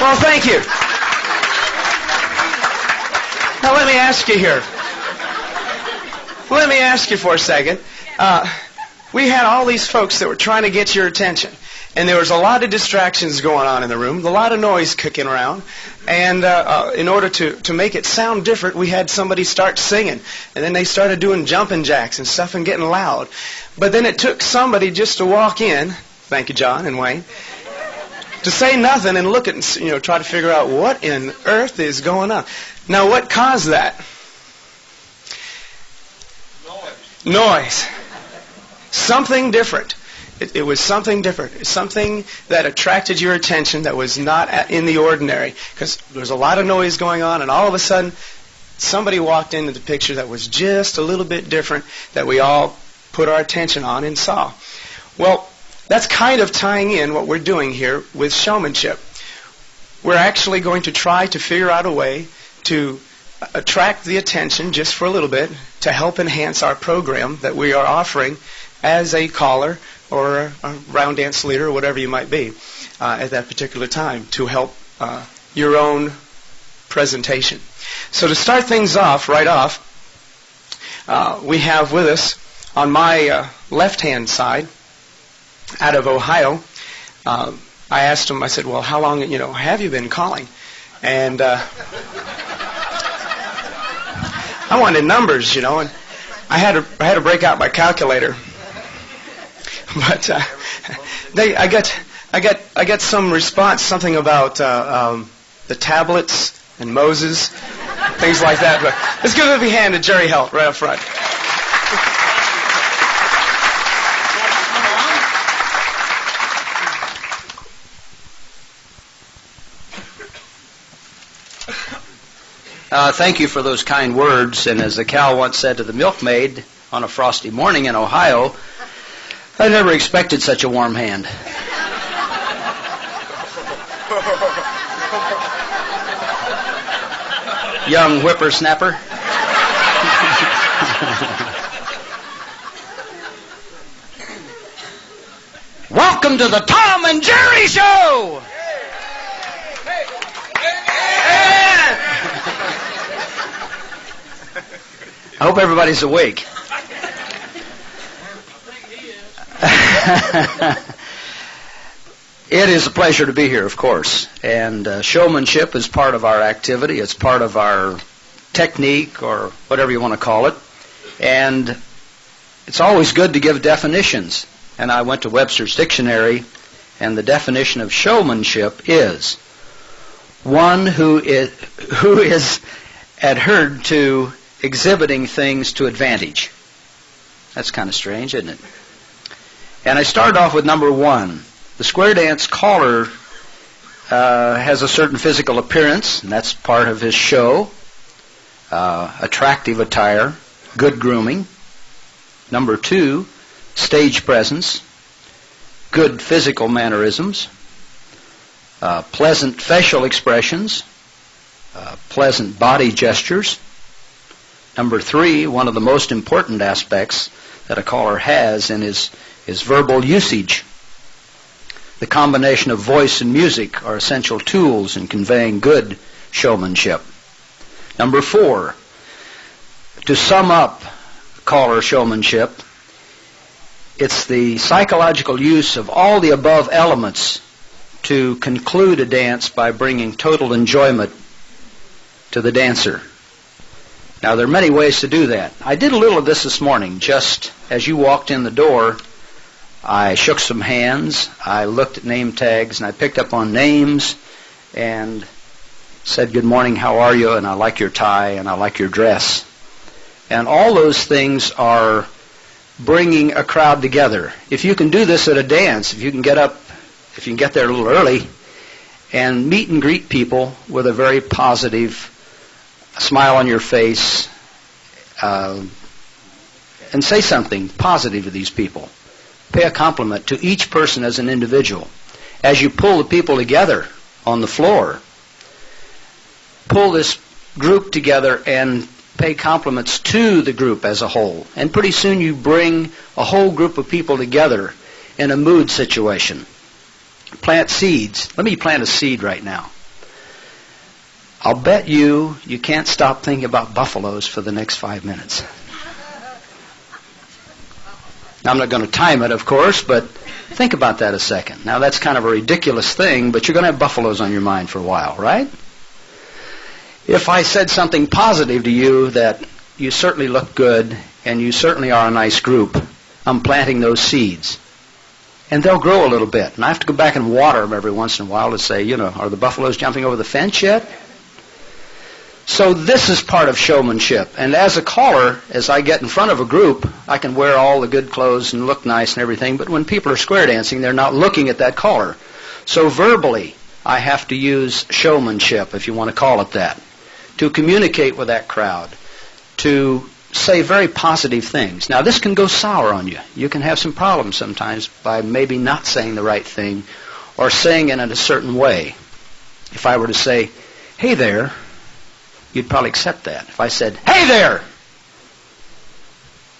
Well, thank you. Now let me ask you here. Let me ask you for a second. We had all these folks that were trying to get your attention, and there was a lot of distractions going on in the room, a lot of noise kicking around, and in order to make it sound different, we had somebody start singing, and then they started doing jumping jacks and stuff and getting loud. But then it took somebody just to walk in, thank you, John and Wayne, to say nothing and look at, try to figure out what in earth is going on. Now, what caused that? Noise. Something different. It was something different. Something that attracted your attention that was not in the ordinary. Because there was a lot of noise going on, and all of a sudden, somebody walked into the picture that was just a little bit different that we all put our attention on and saw. Well, that's kind of tying in what we're doing here with showmanship. We're actually going to try to figure out a way to attract the attention just for a little bit to help enhance our program that we are offering as a caller or a round dance leader or whatever you might be at that particular time to help your own presentation. So to start things off, right off, we have with us on my left-hand side, out of Ohio, I asked him, I said, well, how long, have you been calling? And I wanted numbers, and I had to break out my calculator. But I got some response, something about the tablets and Moses, things like that. But let's give a big hand to Jerry Helt right up front. Thank you for those kind words. And as the cow once said to the milkmaid on a frosty morning in Ohio, I never expected such a warm hand. Young whippersnapper. Welcome to the Tom and Jerry Show! I hope everybody's awake. It is a pleasure to be here, of course. And showmanship is part of our activity. It's part of our technique, or whatever you want to call it. And it's always good to give definitions. And I went to Webster's Dictionary, and the definition of showmanship is one who is adhered to exhibiting things to advantage. That's kind of strange, isn't it? And I started off with number one. The square dance caller has a certain physical appearance, and that's part of his show. Attractive attire, good grooming. Number two, stage presence, good physical mannerisms, pleasant facial expressions, pleasant body gestures. Number three, one of the most important aspects that a caller has in his verbal usage. The combination of voice and music are essential tools in conveying good showmanship. Number four, to sum up caller showmanship, it's the psychological use of all the above elements to conclude a dance by bringing total enjoyment to the dancer. Now, there are many ways to do that. I did a little of this morning. Just as you walked in the door, I shook some hands, I looked at name tags, and I picked up on names and said, "Good morning, how are you?" And "I like your tie," and "I like your dress." And all those things are bringing a crowd together. If you can do this at a dance, if you can get there a little early and meet and greet people with a very positive smile on your face, and say something positive to these people. Pay a compliment to each person as an individual. As you pull the people together on the floor, pull this group together and pay compliments to the group as a whole. And pretty soon you bring a whole group of people together in a mood situation. Plant seeds. Let me plant a seed right now. I'll bet you can't stop thinking about buffaloes for the next 5 minutes. Now, I'm not going to time it, of course, but think about that a second. Now, that's kind of a ridiculous thing, but you're going to have buffaloes on your mind for a while, right? If I said something positive to you, that you certainly look good and you certainly are a nice group, I'm planting those seeds. And they'll grow a little bit. And I have to go back and water them every once in a while to say, are the buffaloes jumping over the fence yet? So this is part of showmanship. And as a caller, as I get in front of a group, I can wear all the good clothes and look nice and everything, but when people are square dancing, they're not looking at that caller. So verbally, I have to use showmanship, if you want to call it that, to communicate with that crowd, to say very positive things. Now, this can go sour on you. You can have some problems sometimes by maybe not saying the right thing or saying it in a certain way. If I were to say, "Hey there," you'd probably accept that. If I said, "Hey there,"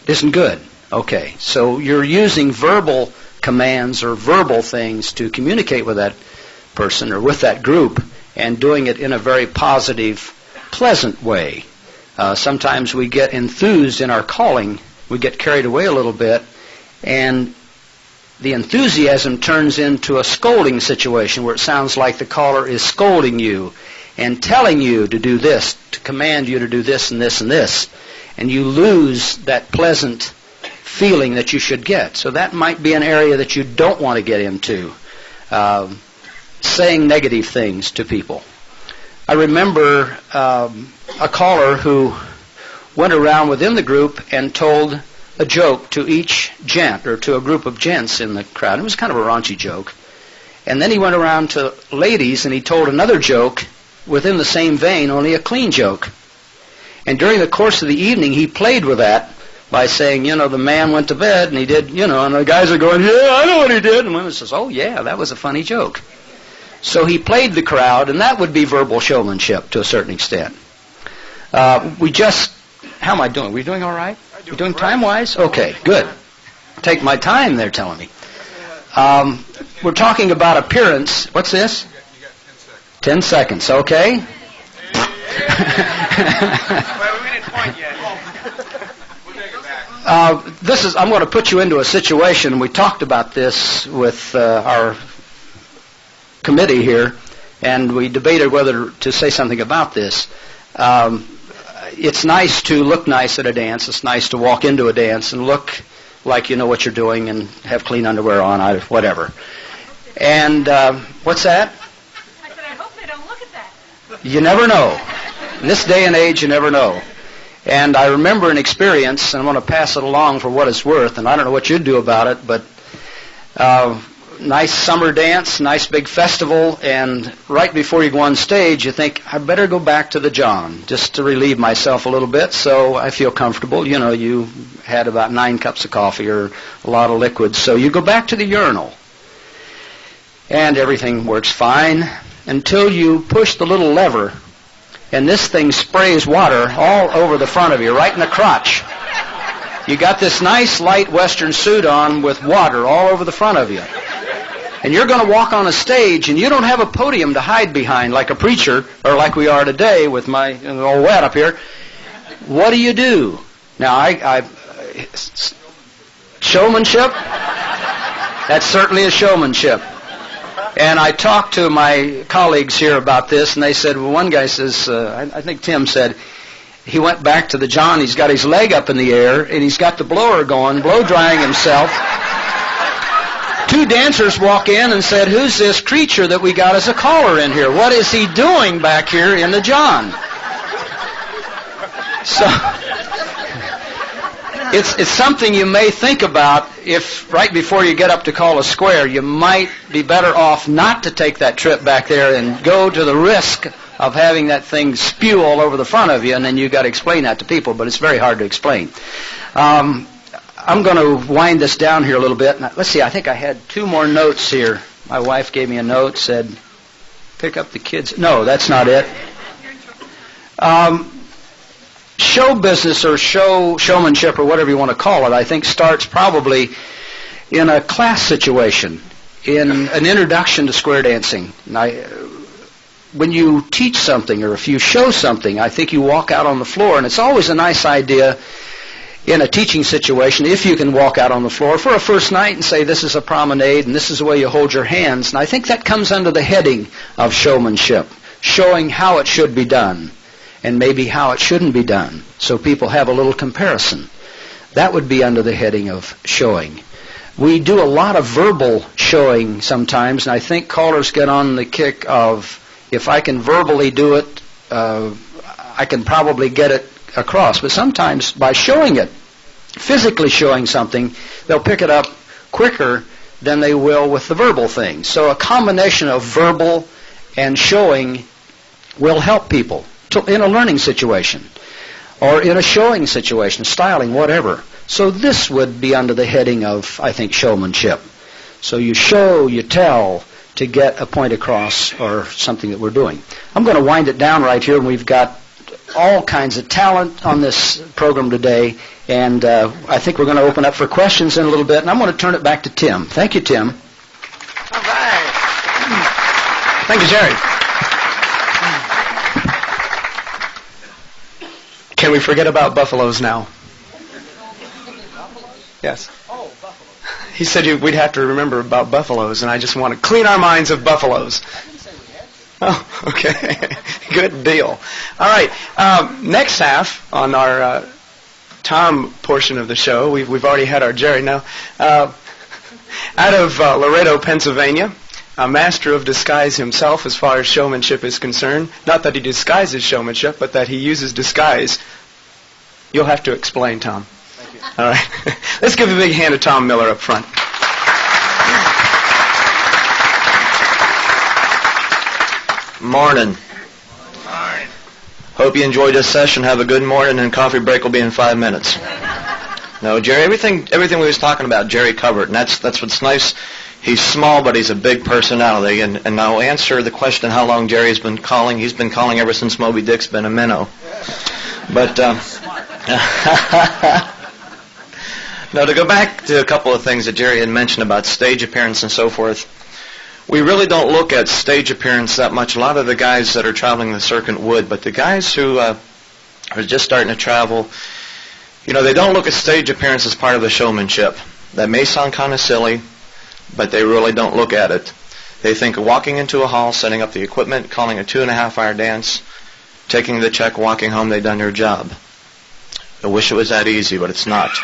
isn't good. Okay, so you're using verbal commands or verbal things to communicate with that person or with that group, and doing it in a very positive, pleasant way. Sometimes we get enthused in our calling. We get carried away a little bit, and the enthusiasm turns into a scolding situation where it sounds like the caller is scolding you and telling you to do this, to command you to do this and this and this. And you lose that pleasant feeling that you should get. So that might be an area that you don't want to get into, saying negative things to people. I remember a caller who went around within the group and told a joke to each gent, or to a group of gents in the crowd. It was kind of a raunchy joke. And then he went around to ladies and he told another joke within the same vein, only a clean joke. And during the course of the evening, he played with that by saying, the man went to bed and he did, and the guys are going, yeah, I know what he did. And women says, oh, yeah, that was a funny joke. So he played the crowd, and that would be verbal showmanship to a certain extent. How am I doing? Are we doing all right? You doing time-wise? Okay, good. Take my time, they're telling me. We're talking about appearance. What's this? You got 10 10 seconds. seconds, okay. Well, we didn't point yet. We'll take it back. I'm going to put you into a situation. We talked about this with our committee here, and we debated whether to say something about this. It's nice to look nice at a dance. It's nice to walk into a dance and look like you know what you're doing and have clean underwear on, whatever. And what's that? I said, I hope they don't look at that. You never know. In this day and age, you never know. And I remember an experience, and I'm going to pass it along for what it's worth, and I don't know what you'd do about it, but nice summer dance, nice big festival, and right before you go on stage, you think, I better go back to the John, just to relieve myself a little bit so I feel comfortable. You had about 9 cups of coffee or a lot of liquids, so you go back to the urinal. And everything works fine until you push the little lever, and this thing sprays water all over the front of you, right in the crotch. You got this nice light western suit on with water all over the front of you. And you're going to walk on a stage, and you don't have a podium to hide behind like a preacher, or like we are today with my all wet up here. What do? Now, showmanship? That's certainly a showmanship. And I talked to my colleagues here about this, and they said, well, one guy says, I think Tim said, he went back to the John, he's got his leg up in the air, and he's got the blower going, blow drying himself. 2 dancers walk in and said, who's this creature that we got as a caller in here? What is he doing back here in the John? So, it's something you may think about if right before you get up to call a square, you might be better off not to take that trip back there and go to the risk of having that thing spew all over the front of you, and then you've got to explain that to people, but it's very hard to explain. I'm going to wind this down here a little bit. Now, let's see, I think I had 2 more notes here. My wife gave me a note, said, pick up the kids. No, that's not it. Show business or showmanship or whatever you want to call it, I think starts probably in a class situation, in an introduction to square dancing. When you teach something or if you show something, I think you walk out on the floor, and it's always a nice idea in a teaching situation, if you can walk out on the floor for a first night and say, this is a promenade and this is the way you hold your hands. And I think that comes under the heading of showmanship, showing how it should be done and maybe how it shouldn't be done, so people have a little comparison. That would be under the heading of showing. We do a lot of verbal showing sometimes, and I think callers get on the kick of, if I can verbally do it, I can probably get it across. But sometimes by showing it, physically showing something, they'll pick it up quicker than they will with the verbal thing. So a combination of verbal and showing will help people in a learning situation or in a showing situation, styling, whatever. So this would be under the heading of, I think, showmanship. So you show, you tell to get a point across or something that we're doing. I'm going to wind it down right here, and we've got all kinds of talent on this program today, and I think we're going to open up for questions in a little bit, and I'm going to turn it back to Tim. Thank you, Tim. All right. Thank you, Jerry. Can we forget about buffaloes now? Yes. Oh, buffalo. He said we'd have to remember about buffaloes, and I just want to clean our minds of buffaloes. Oh, okay. Good deal. All right. Next half on our Tom portion of the show, we've already had our Jerry now. Out of Laredo, Pennsylvania, a master of disguise himself as far as showmanship is concerned. Not that he disguises showmanship, but that he uses disguise. You'll have to explain, Tom. Thank you. All right. Let's give a big hand to Tom Miller up front. Morning. Hope you enjoyed this session. Have a good morning, and coffee break will be in 5 minutes. No, Jerry, everything we was talking about, Jerry covered, and that's what's nice. He's small, but he's a big personality, and I'll answer the question how long Jerry's been calling. He's been calling ever since Moby Dick's been a minnow. But now, to go back to a couple of things that Jerry had mentioned about stage appearance and so forth, we really don't look at stage appearance that much. A lot of the guys that are traveling the circuit would, but the guys who are just starting to travel, they don't look at stage appearance as part of the showmanship. That may sound kind of silly, but they really don't look at it. They think of walking into a hall, setting up the equipment, calling a 2.5-hour dance, taking the check, walking home, they've done their job. I wish it was that easy, but it's not.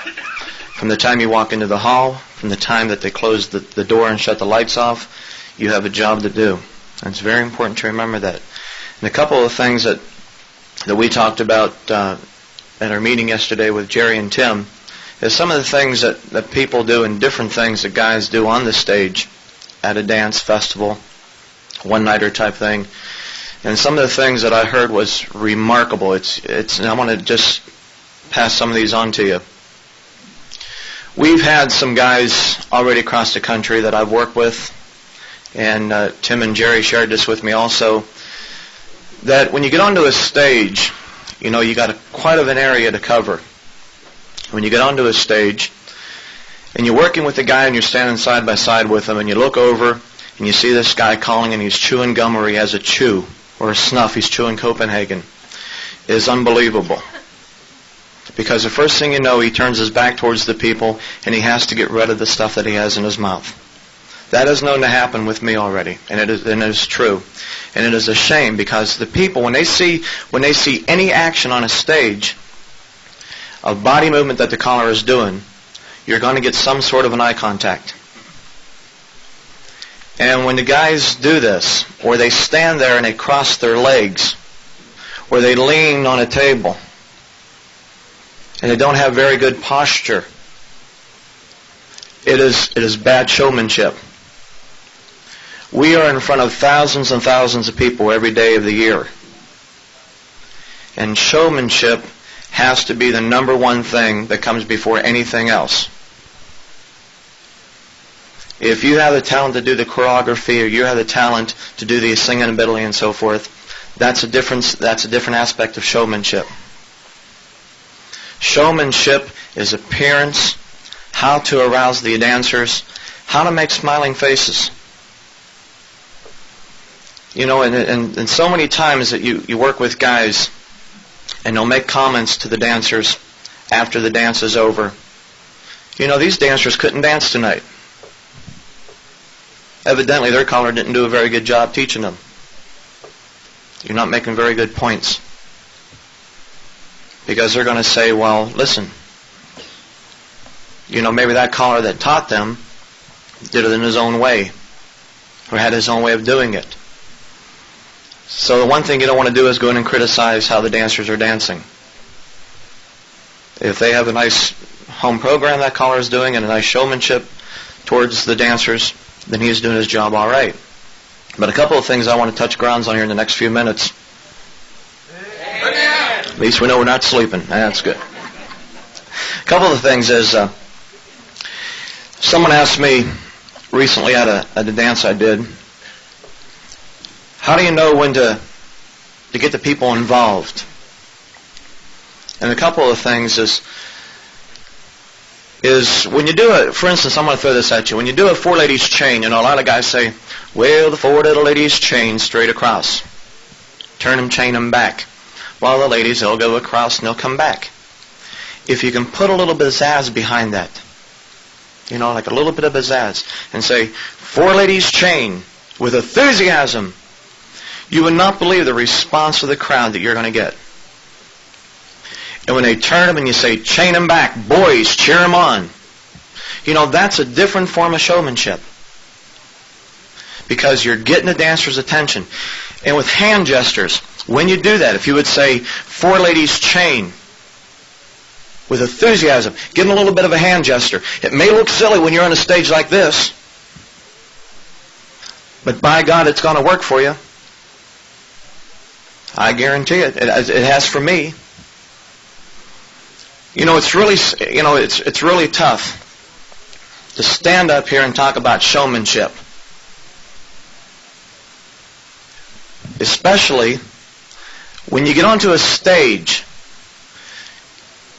From the time you walk into the hall, from the time that they close the door and shut the lights off, you have a job to do. And it's very important to remember that. And a couple of things that we talked about at our meeting yesterday with Jerry and Tim is some of the things that people do and different things that guys do on the stage at a dance festival, one-nighter type thing. And some of the things that I heard was remarkable. And I want to just pass some of these on to you. We've had some guys already across the country that I've worked with, and Tim and Jerry shared this with me also, that when you get onto a stage, you got quite of an area to cover. When you get onto a stage and you're working with a guy and you're standing side by side with him and you look over and you see this guy calling and he's chewing gum or he has a chew or a snuff, he's chewing Copenhagen, is unbelievable. Because the first thing you know, he turns his back towards the people and he has to get rid of the stuff that he has in his mouth. That is known to happen with me already, and it is true. And it is a shame because the people, when they see any action on a stage, a body movement that the caller is doing, you're going to get some sort of an eye contact. And when the guys do this, or they stand there and they cross their legs, or they lean on a table, and they don't have very good posture, it is bad showmanship. We are in front of thousands and thousands of people every day of the year. And showmanship has to be the number one thing that comes before anything else. If you have the talent to do the choreography, or you have the talent to do the singing ability and so forth, that's a different aspect of showmanship. Showmanship is appearance, how to arouse the dancers, how to make smiling faces. And so many times that you work with guys and they'll make comments to the dancers after the dance is over. These dancers couldn't dance tonight. Evidently, their caller didn't do a very good job teaching them. You're not making very good points. Because they're going to say, well, listen, maybe that caller that taught them did it in his own way, or had his own way of doing it. So the one thing you don't want to do is go in and criticize how the dancers are dancing. If they have a nice home program that caller is doing and a nice showmanship towards the dancers, then he's doing his job all right. But a couple of things I want to touch grounds on here in the next few minutes. Amen. At least we know we're not sleeping. That's good. A couple of things is, someone asked me recently at a dance I did, how do you know when to get the people involved? And a couple of things is when you do it, for instance, I'm going to throw this at you. When you do a four ladies chain, a lot of guys say, well, the four little ladies chain straight across. Turn them, chain them back. While the ladies, they'll go across and they'll come back. If you can put a little bit of zazz behind that, like a little bit of pizzazz, and say, four ladies chain with enthusiasm, you would not believe the response of the crowd that you're going to get. And when they turn them and you say, chain them back, boys, cheer them on. That's a different form of showmanship. Because you're getting the dancer's attention. And with hand gestures, when you do that, if you would say, four ladies chain with enthusiasm, give them a little bit of a hand gesture. It may look silly when you're on a stage like this, but by God, it's going to work for you. I guarantee it. It has for me. It's really tough to stand up here and talk about showmanship. Especially when you get onto a stage,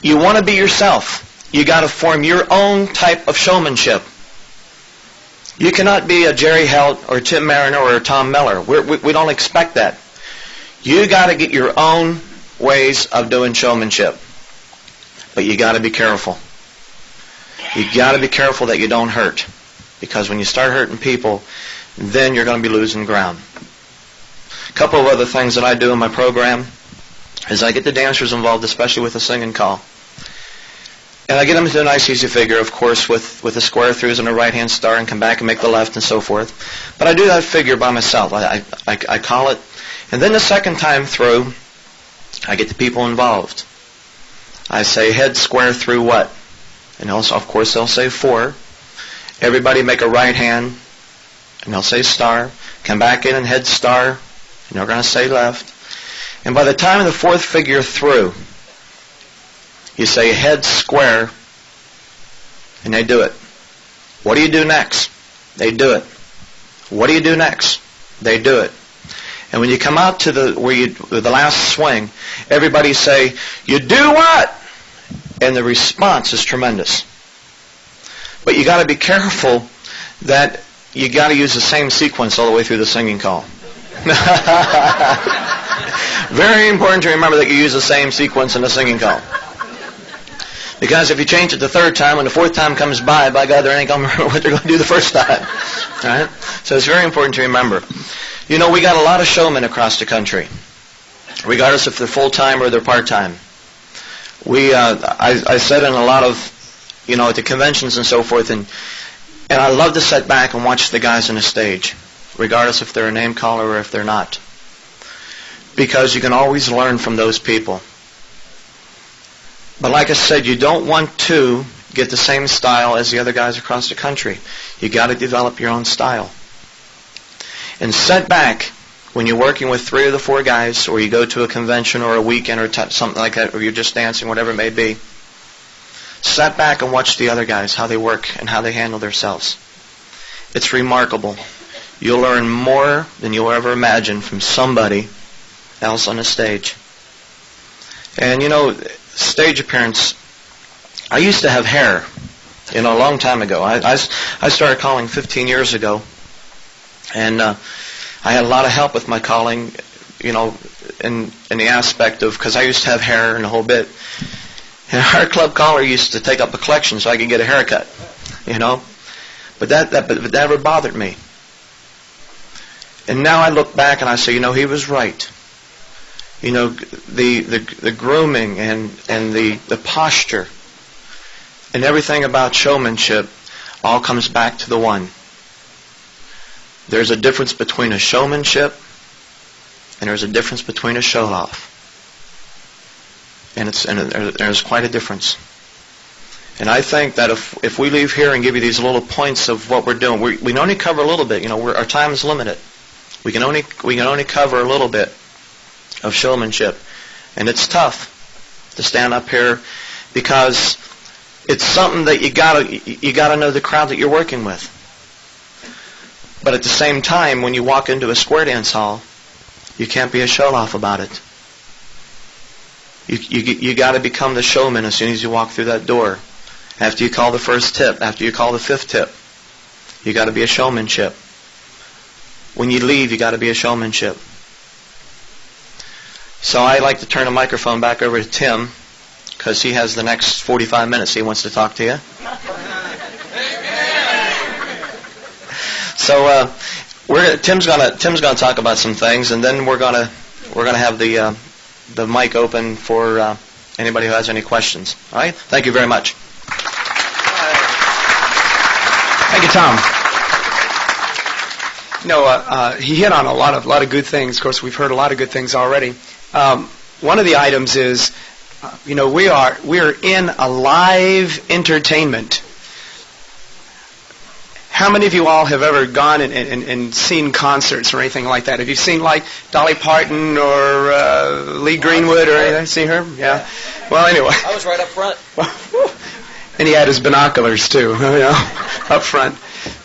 you want to be yourself. You got to form your own type of showmanship. You cannot be a Jerry Helt or Tim Marriner or Tom Miller. We don't expect that. You got to get your own ways of doing showmanship. But you got to be careful. You got to be careful that you don't hurt. Because when you start hurting people, then you're going to be losing ground. A couple of other things that I do in my program is I get the dancers involved, especially with the singing call. And I get them to do a nice easy figure, of course, with the square throughs and a right-hand star and come back and make the left and so forth. But I do that figure by myself. I call it. And then the second time through, I get the people involved. I say head square through what? And also, of course, they'll say 4. Everybody make a right hand, and they'll say star. Come back in and head star, and they're going to say left. And by the time of the 4th figure through, you say head square, and they do it. What do you do next? They do it. What do you do next? They do it. And when you come out to the last swing, everybody say, you do what? And the response is tremendous. But you got to be careful that you got to use the same sequence all the way through the singing call. Very important to remember that you use the same sequence in the singing call. Because if you change it the 3rd time, when the 4th time comes by God, they ain't going to remember what they're going to do the first time. All right? So it's very important to remember. We got a lot of showmen across the country, regardless if they're full-time or they're part-time. I said in a lot of, at the conventions and so forth, and I love to sit back and watch the guys on the stage, regardless if they're a name caller or if they're not. Because you can always learn from those people. But like I said, you don't want to get the same style as the other guys across the country. You got to develop your own style. And sit back when you're working with 3 of the 4 guys, or you go to a convention or a weekend or something like that, or you're just dancing, whatever it may be. Sit back and watch the other guys, how they work and how they handle themselves. It's remarkable. You'll learn more than you'll ever imagine from somebody else on the stage. And stage appearance, I used to have hair, a long time ago. I started calling 15 years ago. And I had a lot of help with my calling, in the aspect of, because I used to have hair and the whole bit. And our club caller used to take up a collection so I could get a haircut, But that never bothered me. And now I look back and I say, he was right. The grooming and the posture and everything about showmanship all comes back to the one. There's a difference between a showmanship and there's a difference between a show-off. And there's quite a difference. And I think that if we leave here and give you these little points of what we're doing, we can only cover a little bit. Our time is limited. We can only cover a little bit of showmanship, and it's tough to stand up here because it's something that you gotta know the crowd that you're working with. But at the same time, when you walk into a square dance hall, you can't be a show-off about it. You got to become the showman as soon as you walk through that door. After you call the 1st tip, after you call the 5th tip, you got to be a showmanship. When you leave, you got to be a showmanship. So I like to turn the microphone back over to Tim because he has the next 45 minutes he wants to talk to you. So Tim's gonna talk about some things, and then we're gonna have the mic open for anybody who has any questions. All right? Thank you very much. Thank you, Tom. He hit on a lot of good things. Of course, we've heard a lot of good things already. One of the items is, we are in a live entertainment. how many of you all have ever gone and seen concerts or anything like that? Have you seen like Dolly Parton or Lee Greenwood or anything? See her? Yeah. Well, anyway. I was right up front. And he had his binoculars too, up front.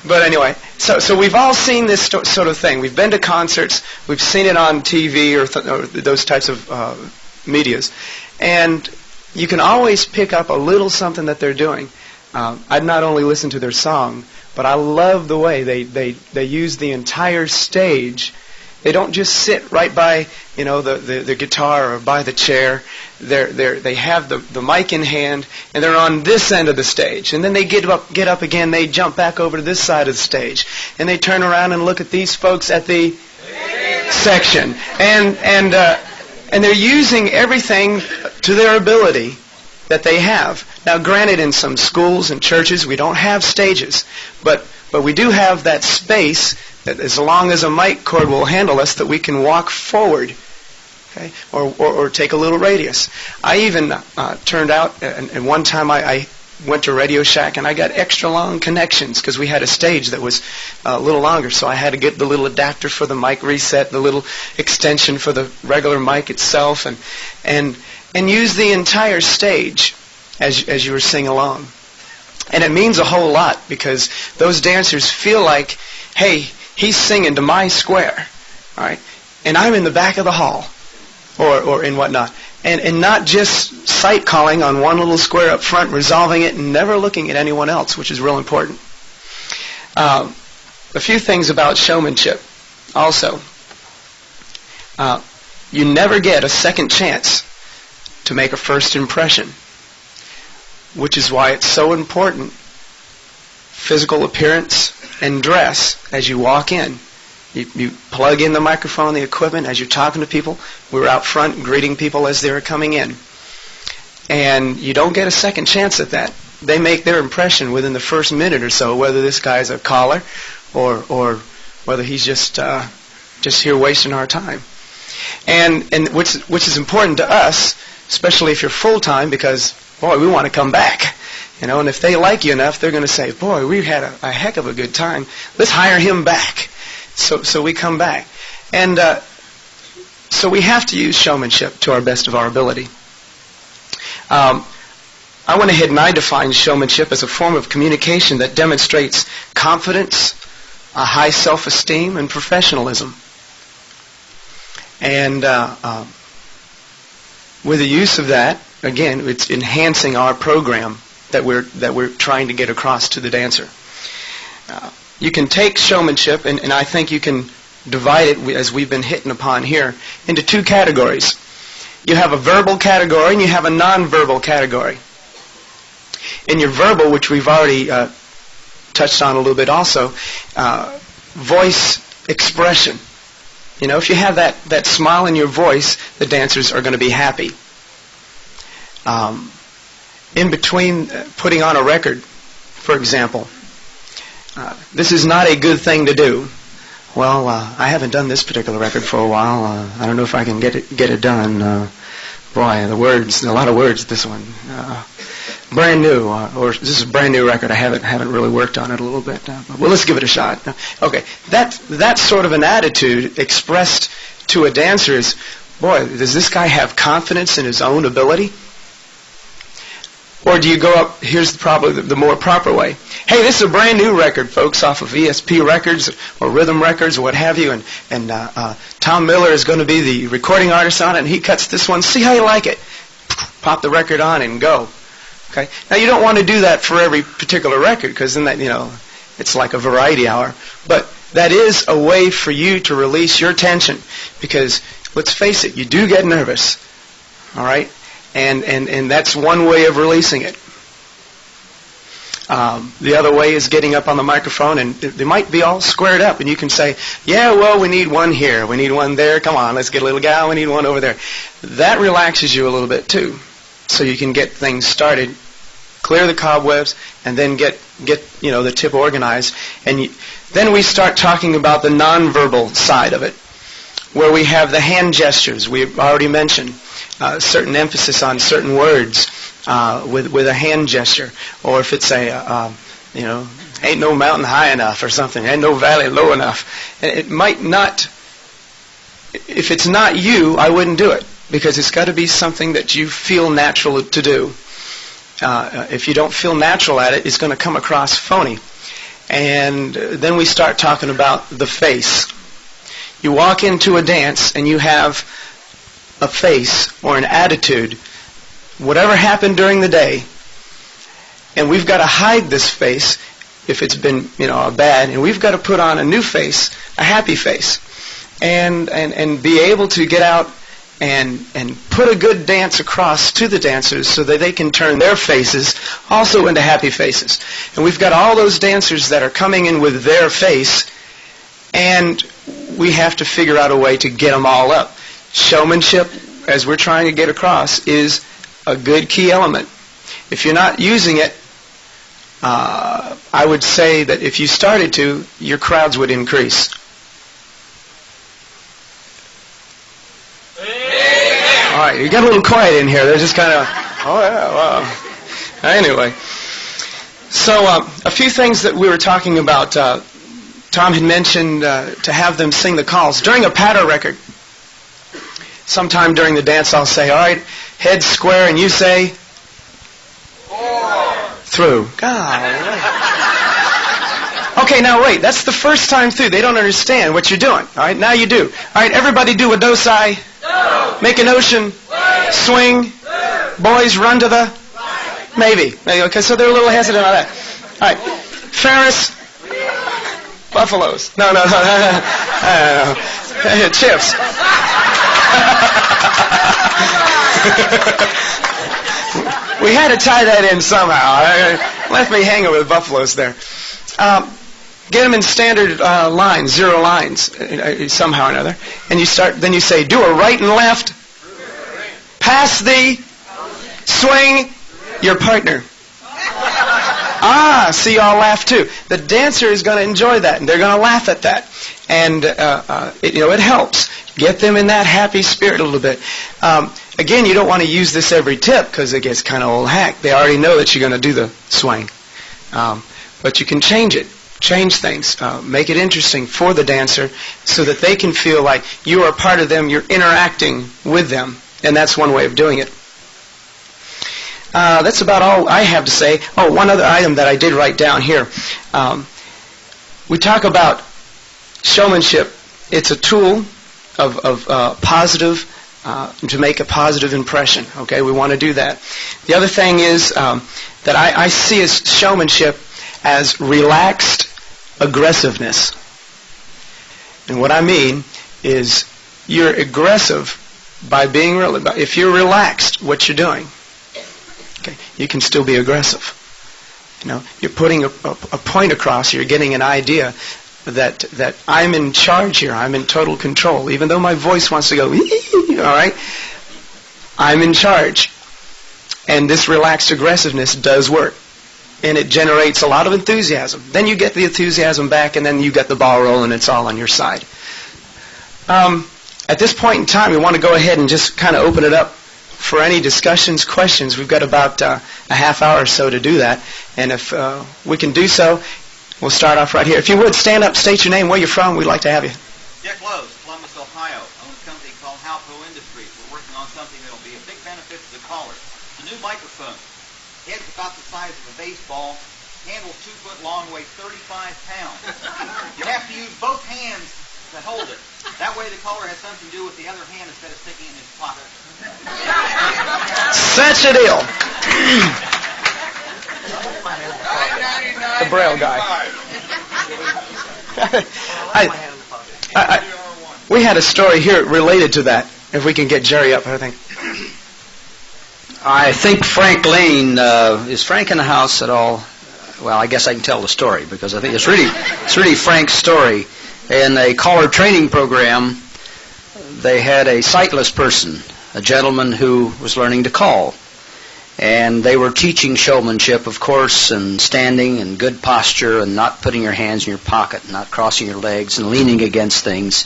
But anyway, so we've all seen this sort of thing. We've been to concerts. We've seen it on TV or those types of medias. And you can always pick up a little something that they're doing. I'd not only listen to their song, but I love the way they use the entire stage. They don't just sit right by the guitar or by the chair. They have the mic in hand, and they're on this end of the stage. And then they get up again. They jump back over to this side of the stage, and they turn around and look at these folks at the section, and they're using everything to their ability that they have. Now, granted, in some schools and churches, we don't have stages, but we do have that space that as long as a mic cord will handle us, that we can walk forward, okay, or take a little radius. I even turned out, and one time I went to Radio Shack, and I got extra long connections because we had a stage that was a little longer, so I had to get the little adapter for the mic reset, the little extension for the regular mic itself, and use the entire stage as you were singing along. And it means a whole lot because those dancers feel like, hey, he's singing to my square, all right, and I'm in the back of the hall or in whatnot. And not just sight calling on one little square up front, resolving it, and never looking at anyone else, which is real important. A few things about showmanship also. You never get a second chance to make a first impression, which is why it's so important, physical appearance and dress as you walk in. You plug in the microphone, the equipment, as you're talking to people. We're out front greeting people as they're coming in. And you don't get a second chance at that. They make their impression within the first minute or so, whether this guy's a caller or whether he's just here wasting our time. And which is important to us, especially if you're full-time, because, boy, we want to come back. And if they like you enough, they're going to say, boy, we've had a heck of a good time. Let's hire him back. So we come back. And so we have to use showmanship to our best of our ability. I went ahead and I defined showmanship as a form of communication that demonstrates confidence, a high self-esteem, and professionalism. And with the use of that, again, it's enhancing our program that we're trying to get across to the dancer. You can take showmanship, and I think you can divide it, as we've been hitting upon here, into two categories. You have a verbal category and you have a nonverbal category. In your verbal, which we've already touched on a little bit also, voice expression. If you have that smile in your voice, the dancers are going to be happy. In between putting on a record, for example, this is not a good thing to do. Well, I haven't done this particular record for a while. I don't know if I can get it done. Boy, the words, a lot of words. This one, brand new, or this is a brand new record. I haven't really worked on it a little bit. Well, let's give it a shot. Okay, that sort of an attitude expressed to a dancer is, boy, does this guy have confidence in his own ability? Or do you go up, here's probably the more proper way. Hey, this is a brand new record, folks, off of ESP Records or Rhythm Records or what have you, and Tom Miller is going to be the recording artist on it, and he cuts this one. See how you like it. Pop the record on and go. Okay. Now, you don't want to do that for every particular record, because then that, it's like a variety hour. But that is a way for you to release your tension, because let's face it, you do get nervous. All right? And that's one way of releasing it. The other way is getting up on the microphone, and they might be all squared up, and you can say, yeah, well, we need one here, we need one there, come on, let's get a little gal, we need one over there. That relaxes you a little bit too, so you can get things started, clear the cobwebs, and then get the tip organized. And then we start talking about the nonverbal side of it, where we have the hand gestures we've already mentioned. Certain emphasis on certain words with a hand gesture, or if it's a ain't no mountain high enough or something, ain't no valley low enough. It might not, if it's not you, I wouldn't do it, because it's got to be something that you feel natural to do. If you don't feel natural at it, it's going to come across phony. And then we start talking about the face. You walk into a dance and you have a face or an attitude, whatever happened during the day, and we've got to hide this face if it's been, bad, and we've got to put on a new face, a happy face, and be able to get out and put a good dance across to the dancers so that they can turn their faces also into happy faces. And we've got all those dancers that are coming in with their face, and we have to figure out a way to get them all up. Showmanship, as we're trying to get across, is a good key element. If you're not using it, I would say that if you started to, your crowds would increase. All right, you got a little quiet in here. They're just kind of, oh yeah, wow. Anyway, so a few things that we were talking about. Tom had mentioned to have them sing the calls. During a patter record, sometime during the dance I'll say, all right, head square, and you say, 4. Through. God. Okay, now wait, that's the first time through. They don't understand what you're doing. All right, now you do. All right, everybody do a do-si. No. Make an ocean. Right. Swing. Right. Boys, run to the... Right. Maybe. Okay, so they're a little hesitant on that. All right, Ferris. Buffaloes. No. Chips. We had to tie that in somehow. Left me hanging with buffaloes there. Get them in standard lines, 0 lines, somehow or another. And you start. Then you say, do a right and left. Pass the swing your partner. See, y'all laugh too. The dancer is going to enjoy that, and they're going to laugh at that. And it helps. Get them in that happy spirit a little bit. Again, you don't want to use this every tip because it gets kind of old hack. They already know that you're going to do the swing. But you can change it. Change things. Make it interesting for the dancer so that they can feel like you are part of them, you're interacting with them. And that's one way of doing it. That's about all I have to say. Oh, one other item that I did write down here. We talk about showmanship. It's a tool of positive, to make a positive impression. Okay, we want to do that. The other thing is that I see as showmanship as relaxed aggressiveness. And what I mean is you're aggressive by being real. If you're relaxed, what you're doing, okay, you can still be aggressive. You're putting a point across. You're getting an idea that I'm in charge here. I'm in total control. Even though my voice wants to go, all right, I'm in charge. And this relaxed aggressiveness does work. And it generates a lot of enthusiasm. Then you get the enthusiasm back, and then you get the ball rolling. It's all on your side. At this point in time, we want to go ahead and just kind of open it up for any discussions, questions. We've got about a half hour or so to do that. And if we can do so, we'll start off right here. If you would, stand up, state your name, where you're from. We'd like to have you. Dick Lowe's, Columbus, Ohio. I own a company called Halco Industries. We're working on something that will be a big benefit to the caller. A new microphone. Head's about the size of a baseball. Handle's 2 foot long, weighs 35 pounds. You have to use both hands to hold it. That way the caller has something to do with the other hand instead of sticking it in his pocket. Such a deal. The Braille guy. We had a story here related to that. If we can get Jerry up, I think. I think Frank Lane, is Frank in the house at all? Well, I guess I can tell the story because I think it's really Frank's story. In a caller training program, they had a sightless person, a gentleman who was learning to call. And they were teaching showmanship, of course, and standing and good posture and not putting your hands in your pocket, not crossing your legs and leaning against things.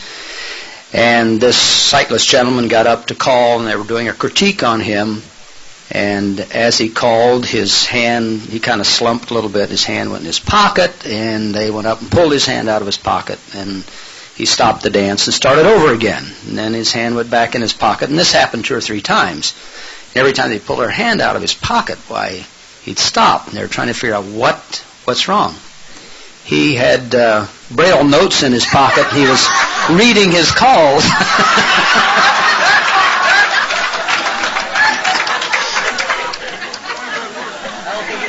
And this sightless gentleman got up to call, and they were doing a critique on him. And as he called, his hand, he kind of slumped a little bit. His hand went in his pocket, and they went up and pulled his hand out of his pocket, and he stopped the dance and started over again. And then his hand went back in his pocket, and this happened 2 or 3 times. Every time they pulled her hand out of his pocket, why, he'd stop, and they were trying to figure out what's wrong. He had Braille notes in his pocket. He was reading his calls.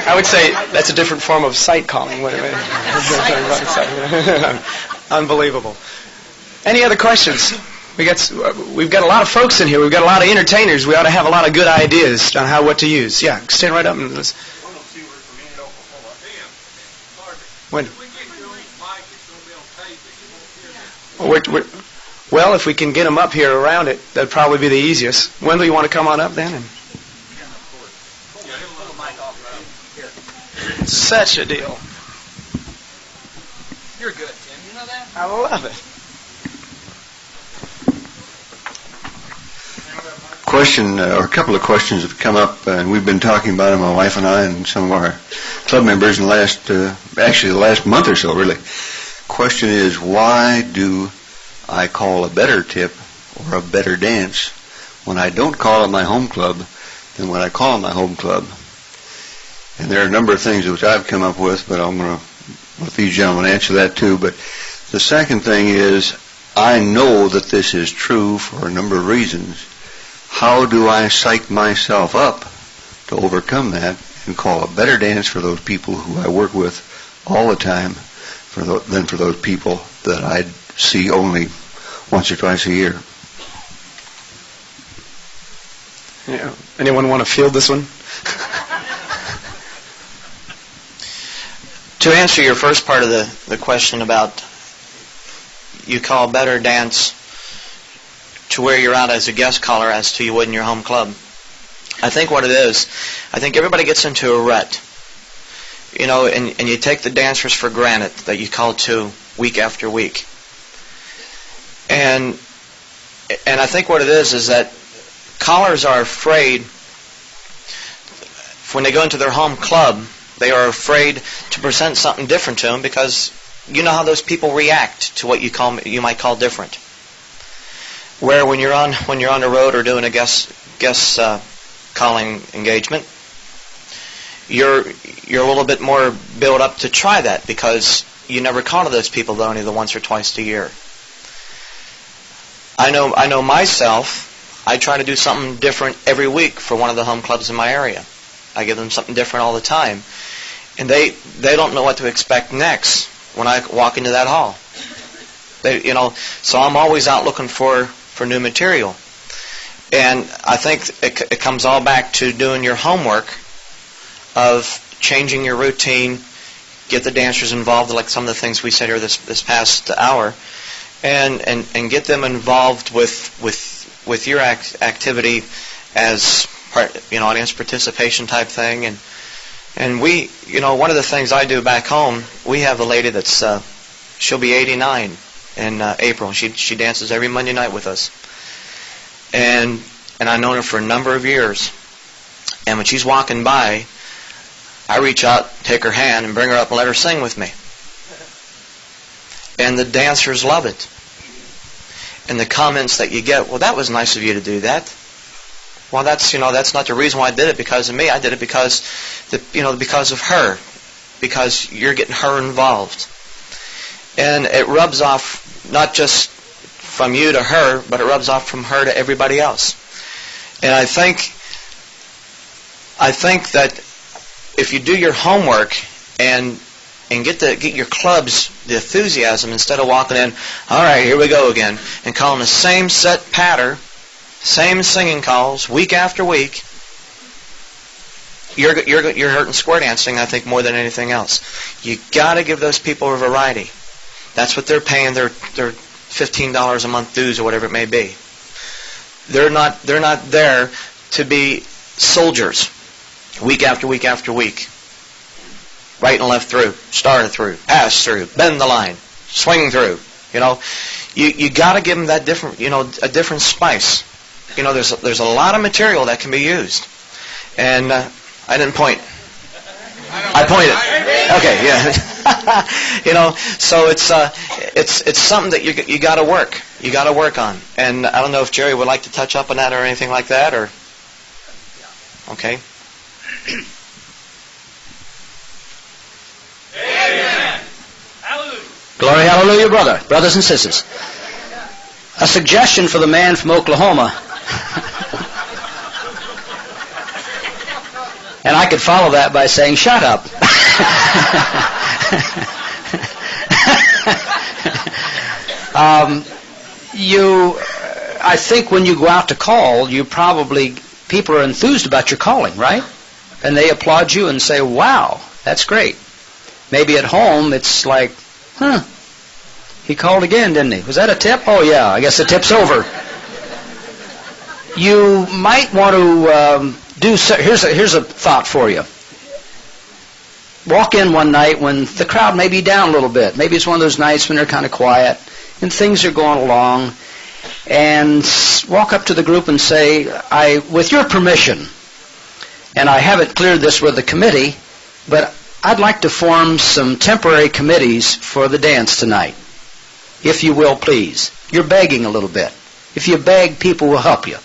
I would say that's a different form of sight calling. Wait a minute. Unbelievable. Any other questions? We've got a lot of folks in here. We've got a lot of entertainers. We ought to have a lot of good ideas on what to use. Yeah, stand right up and let's. When? Well, if we can get them up here around it, that'd probably be the easiest. Wendell, you want to come on up then? Such a deal. You're good, Tim. You know that? I love it. Question, or a couple of questions have come up, and we've been talking about them, my wife and I, and some of our club members in the last month or so, really. Question is, why do I call a better tip or a better dance when I don't call it my home club than when I call my home club? And there are a number of things which I've come up with, but I'm going to let these gentlemen answer that too. But the second thing is, I know that this is true for a number of reasons. How do I psych myself up to overcome that and call a better dance for those people who I work with all the time than for those people that I see only once or twice a year? Yeah. Anyone want to field this one? To answer your first part of the question about you call better dance to where you're out as a guest caller as to you would in your home club, I think what it is, I think everybody gets into a rut. You know, and you take the dancers for granted that you call to week after week. And I think what it is that callers are afraid when they go into their home club, they are afraid to present something different to them because you know how those people react to what you might call different. Where when you're on the road or doing a guest calling engagement, you're a little bit more built up to try that because you never call to those people only the once or twice a year. I know myself. I try to do something different every week for one of the home clubs in my area. I give them something different all the time, and they don't know what to expect next when I walk into that hall. So I'm always out looking for new material, and I think it comes all back to doing your homework of changing your routine, get the dancers involved, like some of the things we said here this past hour, and get them involved with your activity as audience participation type thing. And we, one of the things I do back home, we have a lady that's she'll be 89 in April. She dances every Monday night with us, and I've known her for a number of years. And when she's walking by, I reach out, take her hand, and bring her up and let her sing with me. And the dancers love it. And the comments that you get, well, that was nice of you to do that. Well, that's not the reason why I did it because of me. I did it because of her, because you're getting her involved. And it rubs off not just from you to her, but it rubs off from her to everybody else. And I think that if you do your homework and get your clubs the enthusiasm instead of walking in, all right, here we go again, and calling the same set pattern, same singing calls week after week, you're hurting square dancing, I think, more than anything else. You got to give those people a variety. That's what they're paying their $15 a month dues or whatever it may be. They're not there to be soldiers week after week after week. Right and left through, started through, pass through, bend the line, swing through. You got to give them that different, a different spice. There's a lot of material that can be used, And I didn't point. I pointed. Okay, yeah. You know, so it's something that you got to work. You got to work on. And I don't know if Jerry would like to touch up on that or anything like that, or okay. Amen. Hallelujah. Glory, hallelujah, brother. Brothers and sisters. A suggestion for the man from Oklahoma. And I could follow that by saying, shut up. I think when you go out to call, people are enthused about your calling, right? And they applaud you and say, wow, that's great. Maybe at home it's like, he called again, didn't he? Was that a tip? Oh, yeah, I guess the tip's over. You might want to here's a thought for you. Walk in one night when the crowd may be down a little bit. Maybe it's one of those nights when they're kind of quiet and things are going along, and walk up to the group and say, with your permission, and I haven't cleared this with the committee, but I'd like to form some temporary committees for the dance tonight. If you will, please. You're begging a little bit. If you beg, people will help you.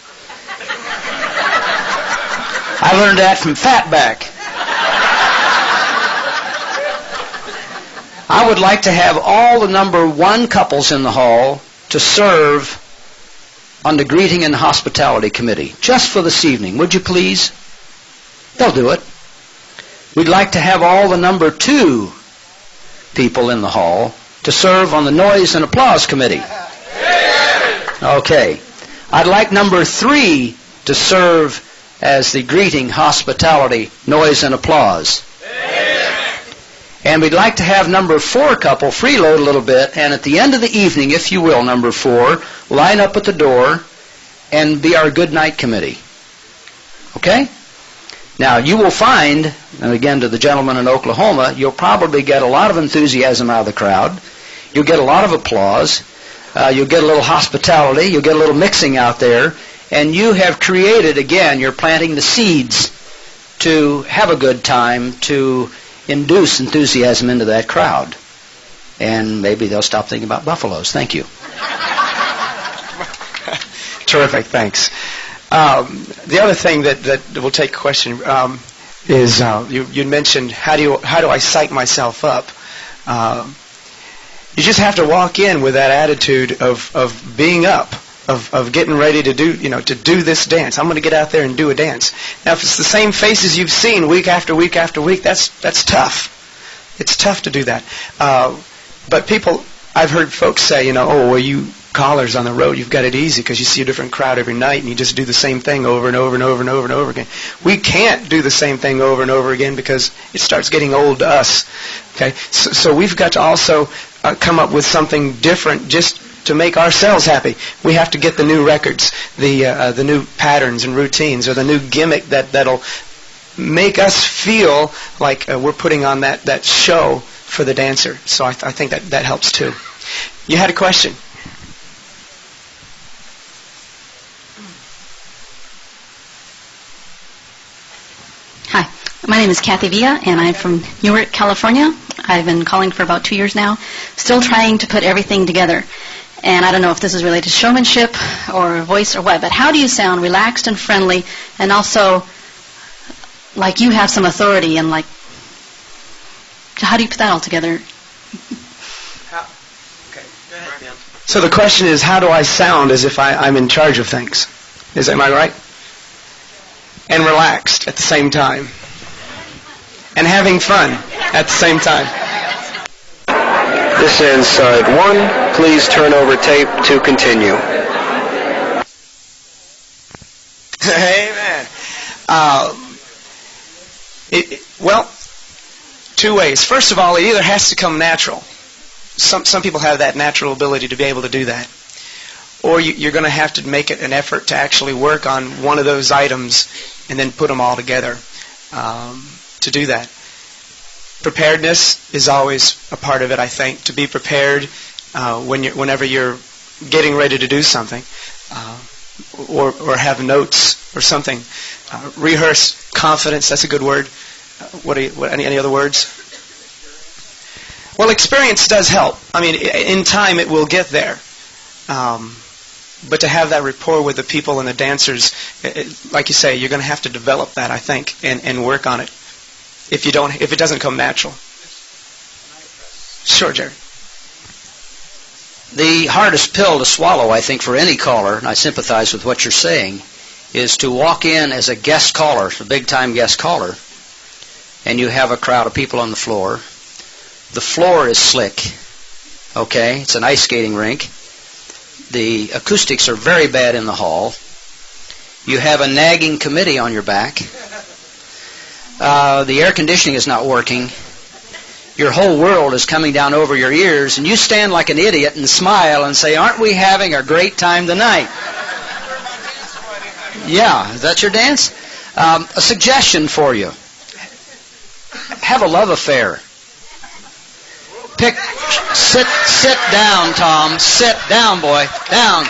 I learned that from Fatback. I would like to have all the number 1 couples in the hall to serve on the greeting and hospitality committee, just for this evening. Would you please? They'll do it. We'd like to have all the number 2 people in the hall to serve on the noise and applause committee. Okay. I'd like number 3 to serve as the greeting, hospitality, noise, and applause. And we'd like to have number 4 couple freeload a little bit, and at the end of the evening, if you will, number 4, line up at the door and be our good night committee. Okay? Now, you will find, and again to the gentleman in Oklahoma, you'll probably get a lot of enthusiasm out of the crowd. You'll get a lot of applause. You'll get a little hospitality. You'll get a little mixing out there. And you have created, again, you're planting the seeds to have a good time, to induce enthusiasm into that crowd. And maybe they'll stop thinking about buffaloes. Thank you. Terrific, thanks. The other thing that we'll take a question is you mentioned how do I psych myself up? You just have to walk in with that attitude of being up, of getting ready to do this dance. I'm going to get out there and do a dance. Now, if it's the same faces you've seen week after week after week, that's tough. It's tough to do that. But I've heard folks say, well, you callers on the road, you've got it easy because you see a different crowd every night and you just do the same thing over and over and over and over and over again. We can't do the same thing over and over again because it starts getting old to us. Okay, so we've got to also come up with something different just to make ourselves happy. We have to get the new records, the new patterns and routines, or the new gimmick that'll make us feel like we're putting on that show for the dancer. So I think that helps too. You had a question? Hi, my name is Kathy Villa, and I'm from Newark, California. I've been calling for about 2 years now, still trying to put everything together. And I don't know if this is related to showmanship or voice or what, but how do you sound relaxed and friendly and also like you have some authority, and like, how do you put that all together? Okay, go ahead, Dan. So the question is, how do I sound as if I'm in charge of things? Am I right? And relaxed at the same time. And having fun at the same time. This ends side 1. Please turn over tape to continue. Amen. Well, 2 ways. First of all, it either has to come natural. Some people have that natural ability to be able to do that. Or you're going to have to make it an effort to actually work on one of those items and then put them all together to do that. Preparedness is always a part of it, I think. To be prepared whenever you're getting ready to do something, or have notes or something. Rehearse confidence. That's a good word. Any other words? Well, experience does help. I mean, in time it will get there. But to have that rapport with the people and the dancers, like you say, you're going to have to develop that, I think, and work on it. If it doesn't come natural. Sure, Jerry. The hardest pill to swallow, I think, for any caller, and I sympathize with what you're saying, is to walk in as a guest caller, a big-time guest caller, and you have a crowd of people on the floor. The floor is slick, okay? It's an ice skating rink. The acoustics are very bad in the hall. You have a nagging committee on your back. The air conditioning is not working. Your whole world is coming down over your ears, and you stand like an idiot and smile and say, "Aren't we having a great time tonight?" Yeah, is that your dance? A suggestion for you. Have a love affair. Sit down, Tom. Sit down, boy. Down.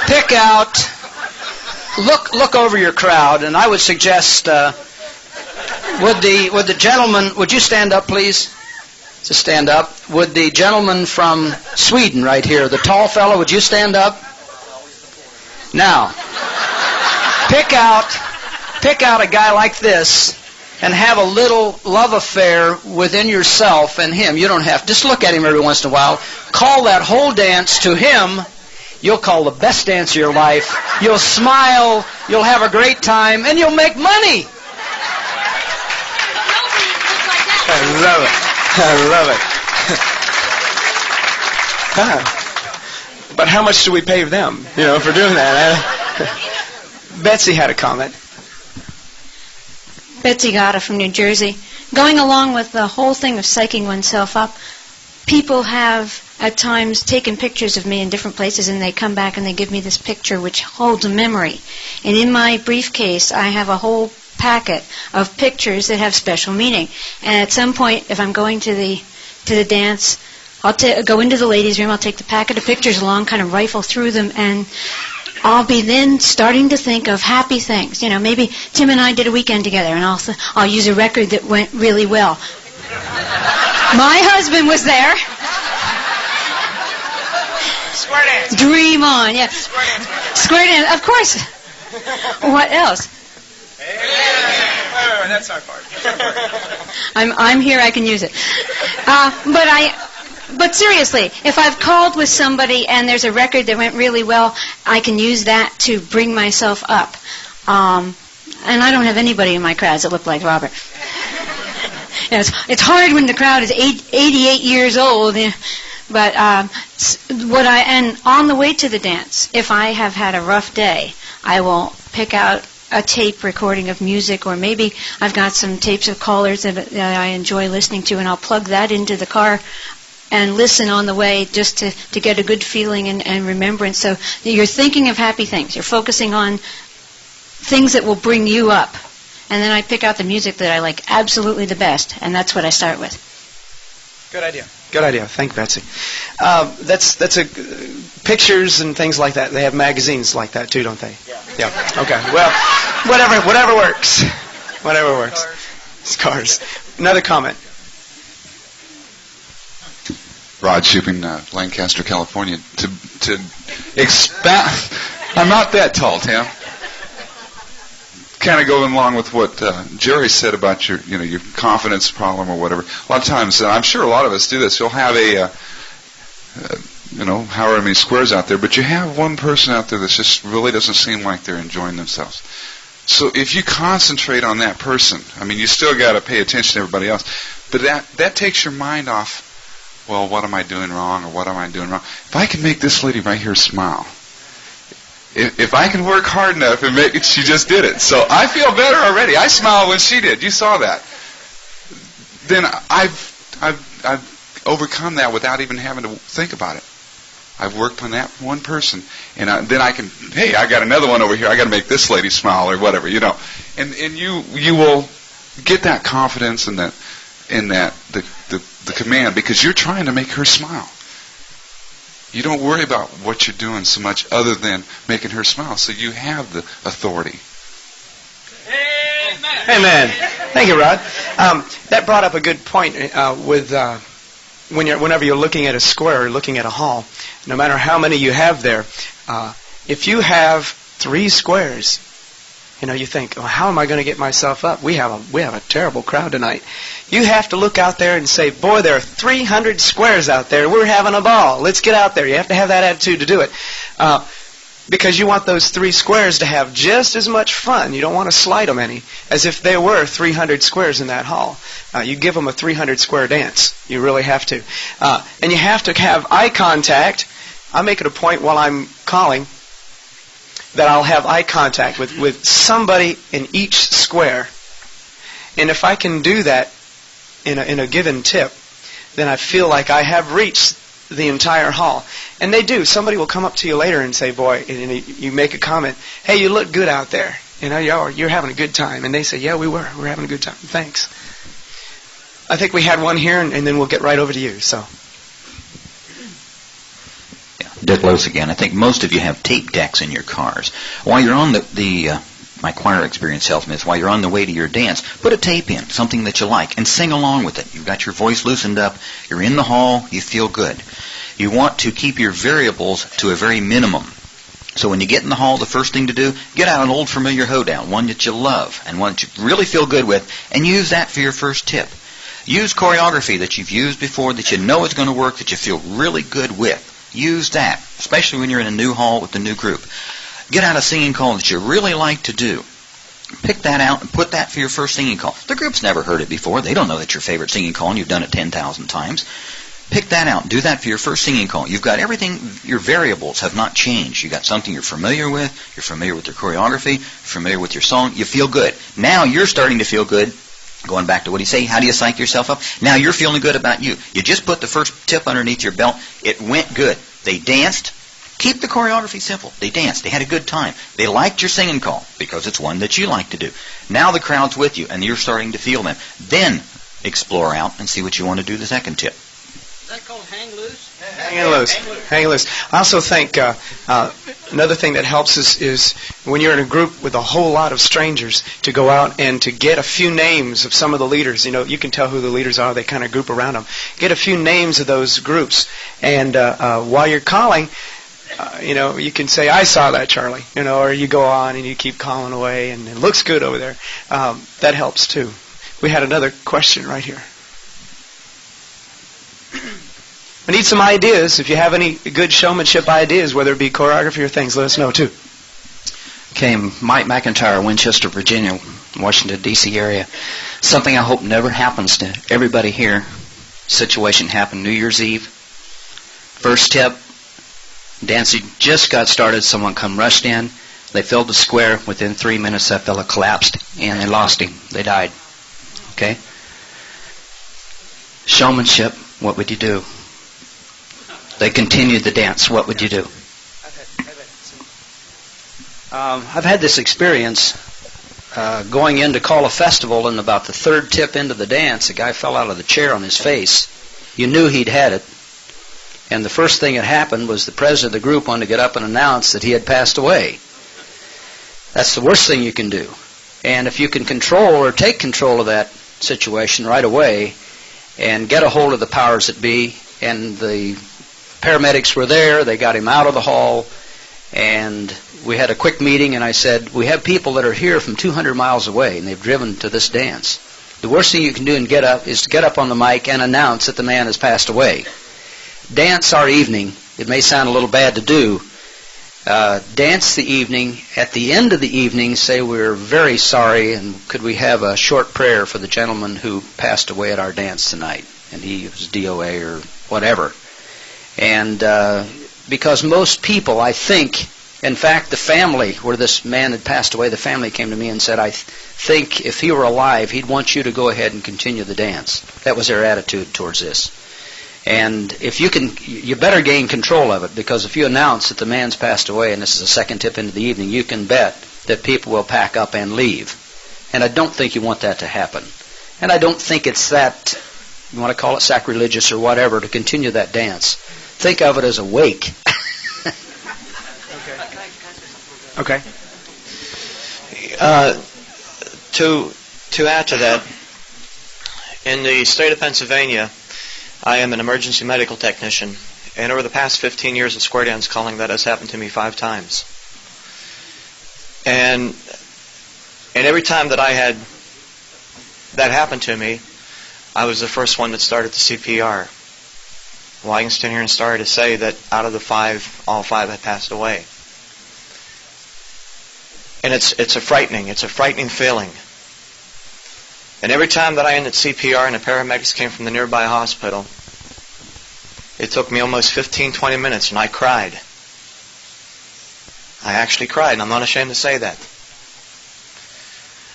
Pick out. Look over your crowd, and I would suggest. Would the gentleman? Would you stand up, please? Just stand up. Would the gentleman from Sweden, right here, the tall fellow, would you stand up? Now, pick out a guy like this. And have a little love affair within yourself and him. You don't have. Just look at him every once in a while. Call that whole dance to him. You'll call the best dance of your life. You'll smile. You'll have a great time, and you'll make money. I love it. But how much do we pay them, for doing that? Betsy had a comment. Betsy Gata from New Jersey. Going along with the whole thing of psyching oneself up, people have at times taken pictures of me in different places, and they come back and they give me this picture which holds a memory. And in my briefcase, I have a whole packet of pictures that have special meaning. And at some point, if I'm going to the dance, I'll go into the ladies' room, I'll take the packet of pictures along, kind of rifle through them, and I'll be then starting to think of happy things. Maybe Tim and I did a weekend together, and I'll use a record that went really well. My husband was there. Square dance. Dream on, yeah. Square dance, of course. What else? Hey, that's our part. I'm here, I can use it. But seriously, if I've called with somebody and there's a record that went really well, I can use that to bring myself up. And I don't have anybody in my crowds that look like Robert. It's hard when the crowd is 88 years old. But and on the way to the dance, if I have had a rough day, I will pick out a tape recording of music, or maybe I've got some tapes of callers that I enjoy listening to, and I'll plug that into the car and listen on the way just to get a good feeling and remembrance. So you're thinking of happy things. You're focusing on things that will bring you up. And then I pick out the music that I like absolutely the best, and that's what I start with. Good idea. Good idea. Thank you, Betsy. That's pictures and things like that. They have magazines like that too, don't they? Yeah. Okay. Well, whatever works. Whatever works. Scars. Another comment. Rod Shipping, Lancaster, California. To expand, I'm not that tall, Tim. Kind of going along with what Jerry said about your confidence problem or whatever. A lot of times, and I'm sure a lot of us do this. You'll have however many squares out there, but you have one person out there that just really doesn't seem like they're enjoying themselves. So if you concentrate on that person, you still got to pay attention to everybody else, but that takes your mind off. Well, what am I doing wrong, or what am I doing wrong? If I can make this lady right here smile, if I can work hard enough and make it, she just did it. So I feel better already. I smiled when she did. You saw that. Then I've overcome that without even having to think about it. I've worked on that one person, and then I can. Hey, I got another one over here. I got to make this lady smile, or whatever, And you will get that confidence and the command, because you're trying to make her smile. You don't worry about what you're doing so much other than making her smile. So you have the authority. Amen. Thank you, Rod. That brought up a good point with whenever you're looking at a square or looking at a hall, no matter how many you have there, if you have 3 squares, you think, well, how am I going to get myself up? We have a terrible crowd tonight. You have to look out there and say, boy, there are 300 squares out there. We're having a ball. Let's get out there. You have to have that attitude to do it. Because you want those 3 squares to have just as much fun. You don't want to slight them any, as if there were 300 squares in that hall. You give them a 300 square dance. You really have to. And you have to have eye contact. I make it a point while I'm calling that I'll have eye contact with somebody in each square. And if I can do that in a given tip, then I feel like I have reached the entire hall. And they do. Somebody will come up to you later and say, boy, and you make a comment, hey, you look good out there. You're having a good time. And they say, yeah, we were. We're having a good time. Thanks. I think we had one here, and then we'll get right over to you. So. Dick Lose again. I think most of you have tape decks in your cars. While you're on my choir experience tells me this, while you're on the way to your dance, put a tape in, something that you like, and sing along with it. You've got your voice loosened up, you're in the hall, you feel good. You want to keep your variables to a very minimum. So when you get in the hall, the first thing to do, get out an old familiar hoedown, one that you love and one that you really feel good with, and use that for your first tip. Use choreography that you've used before, that you know is going to work, that you feel really good with. Use that, especially when you're in a new hall with a new group. Get out a singing call that you really like to do. Pick that out and put that for your first singing call. The group's never heard it before. They don't know that's your favorite singing call and you've done it 10,000 times. Pick that out and do that for your first singing call. You've got everything, your variables have not changed. You've got something you're familiar with your choreography, you're familiar with your song, you feel good. Now you're starting to feel good. Going back to what he say, how do you psych yourself up? Now you're feeling good about you. You just put the first tip underneath your belt. It went good. They danced. Keep the choreography simple. They danced. They had a good time. They liked your singing call because it's one that you like to do. Now the crowd's with you and you're starting to feel them. Then explore out and see what you want to do the second tip. Is that called hang loose? Hang loose. Hang loose. I also think another thing that helps is when you're in a group with a whole lot of strangers to go out and to get a few names of some of the leaders. You can tell who the leaders are. They kind of group around them. Get a few names of those groups. And while you're calling, you can say, I saw that, Charlie. Or you go on and you keep calling away and it looks good over there. That helps too. We had another question right here. We need some ideas. If you have any good showmanship ideas, whether it be choreography or things, let us know too. Okay, Mike McIntyre, Winchester, Virginia, Washington, D.C. area. Something I hope never happens to everybody here. Situation happened New Year's Eve. First tip, dancing just got started. Someone come rushed in. They filled the square. Within 3 minutes, that fella collapsed, and they lost him. They died. Okay? Showmanship, what would you do? They continued the dance. What would you do? I've had this experience going in to call a festival, and about the third tip into the dance, a guy fell out of the chair on his face. You knew he'd had it. And the first thing that happened was the president of the group wanted to get up and announce that he had passed away. That's the worst thing you can do. And if you can control or take control of that situation right away and get a hold of the powers that be, and the paramedics were there, they got him out of the hall, and we had a quick meeting, and I said, we have people that are here from 200 miles away, and they've driven to this dance. The worst thing you can do and get up is to get up on the mic and announce that the man has passed away. Dance our evening. It may sound a little bad to do. Dance the evening. At the end of the evening, say we're very sorry, and could we have a short prayer for the gentleman who passed away at our dance tonight? And he was DOA or whatever. And because most people, I think, in fact, the family where this man had passed away, the family came to me and said, I think if he were alive, he'd want you to go ahead and continue the dance. That was their attitude towards this. And if you can, you better gain control of it, because if you announce that the man's passed away, and this is the second tip into the evening, you can bet that people will pack up and leave. And I don't think you want that to happen. And I don't think it's that, you want to call it sacrilegious or whatever, to continue that dance. think of it as a wake. Okay. To add to that, in the state of Pennsylvania, I am an emergency medical technician, and over the past 15 years of square dance calling, that has happened to me 5 times. And every time that I had that happen to me, I was the first one that started the CPR. Well, I can stand here and start to say that out of the 5, all 5 had passed away. And it's a frightening feeling. And every time that I ended CPR and the paramedics came from the nearby hospital, it took me almost 15, 20 minutes, and I cried. I actually cried, and I'm not ashamed to say that.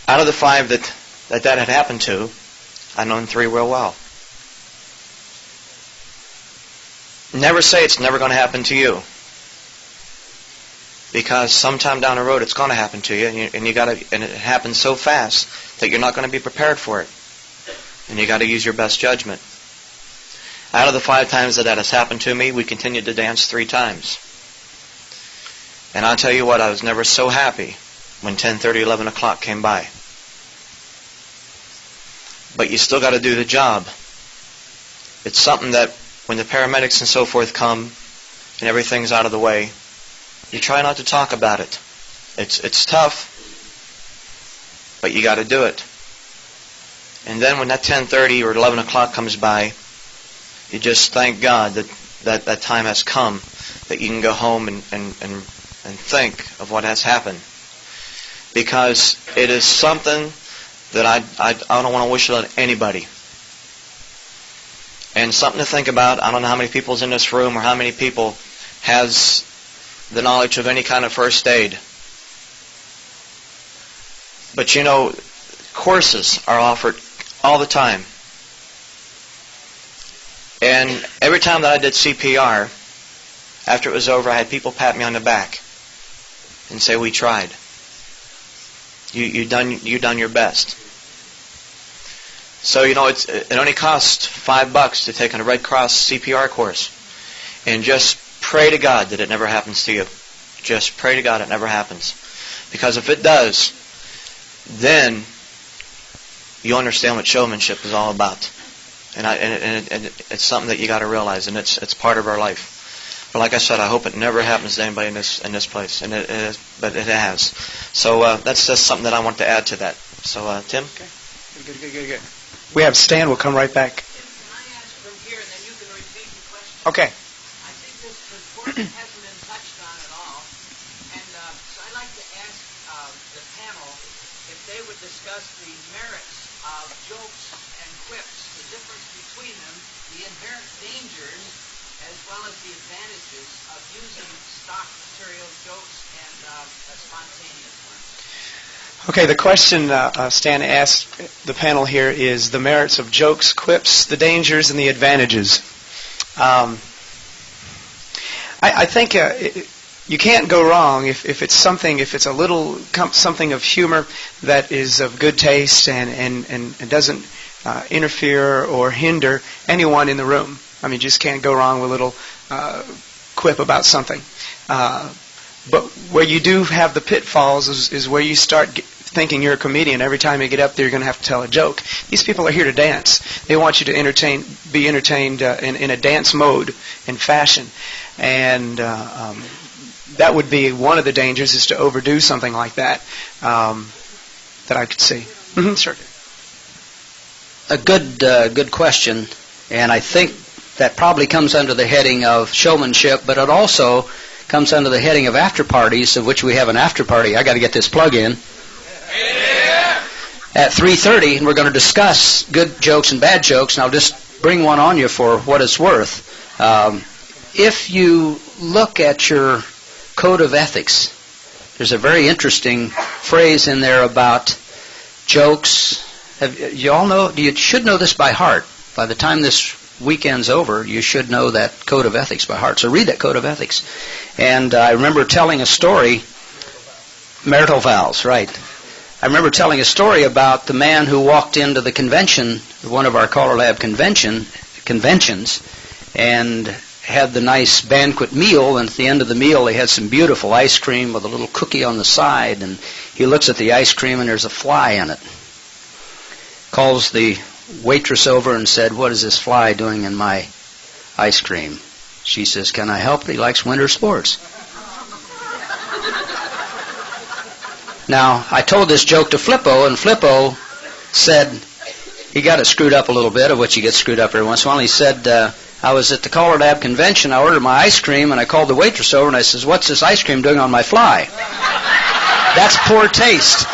Out of the 5 that had happened to, I've known 3 real well. Never say it's never going to happen to you, because sometime down the road it's going to happen to you, and it happens so fast that you're not going to be prepared for it, and you got to use your best judgment. Out of the 5 times that has happened to me, we continued to dance 3 times. And I'll tell you what, I was never so happy when 10:30, 11 o'clock came by. But you still got to do the job. It's something that when the paramedics and so forth come and everything's out of the way, you try not to talk about it. It's tough, but you got to do it. And then when that 10:30 or 11 o'clock comes by, you just thank God that time has come, that you can go home and think of what has happened. Because it is something that I don't want to wish it on anybody. And something to think about. I don't know how many people's in this room or how many people has the knowledge of any kind of first aid. But you know, courses are offered all the time. And every time that I did CPR, after it was over, I had people pat me on the back and say, "We tried. You done your best." So you know, it only costs $5 to take on a Red Cross CPR course, and just pray to God that it never happens to you. Just pray to God it never happens, because if it does, then you understand what showmanship is all about. And it's something that you got to realize, and it's part of our life. But like I said, I hope it never happens to anybody in this place, and but it has. So that's just something that I want to add to that. So Tim. Okay. Good. We have Stan. We'll come right back. Can I ask from here, and then you can repeat the question? Okay. I think this report hasn't been touched on at all, and so I'd like to ask the panel if they would discuss the merits of jokes and quips, the difference between them, the inherent dangers, as well as the advantages of using stock material jokes and spontaneous ones. Okay, the question Stan asked the panel here is the merits of jokes, quips, the dangers, and the advantages. I think you can't go wrong if it's a little something of humor that is of good taste and doesn't interfere or hinder anyone in the room. I mean, you just can't go wrong with a little quip about something. But where you do have the pitfalls is where you start thinking you're a comedian. Every time you get up there, you're going to have to tell a joke. These people are here to dance. They want you to be entertained in a dance mode, in fashion. And that would be one of the dangers, is to overdo something like that I could see. Mm-hmm, sure. A good question, and I think that probably comes under the heading of showmanship, but it also comes under the heading of after parties, of which we have an after party. I got to get this plug in. Yeah. At 3:30, and we're going to discuss good jokes and bad jokes, and I'll just bring one on you for what it's worth. If you look at your code of ethics, there's a very interesting phrase in there about jokes. You all know? You should know this by heart. By the time this weekend's over, you should know that code of ethics by heart. So read that code of ethics. And I remember telling a story, marital vows, right. I remember telling a story about the man who walked into the convention, one of our CALLERLAB conventions, and had the nice banquet meal, and at the end of the meal they had some beautiful ice cream with a little cookie on the side, and he looks at the ice cream and there's a fly in it. Calls the waitress over and said, "What is this fly doing in my ice cream?" She says, "Can I help? He likes winter sports." Now, I told this joke to Flippo, and Flippo said, he got it screwed up a little bit, of which he gets screwed up every once in a while. He said, I was at the CALLERLAB convention, I ordered my ice cream, and I called the waitress over, and I says, "What's this ice cream doing on my fly?" That's poor taste.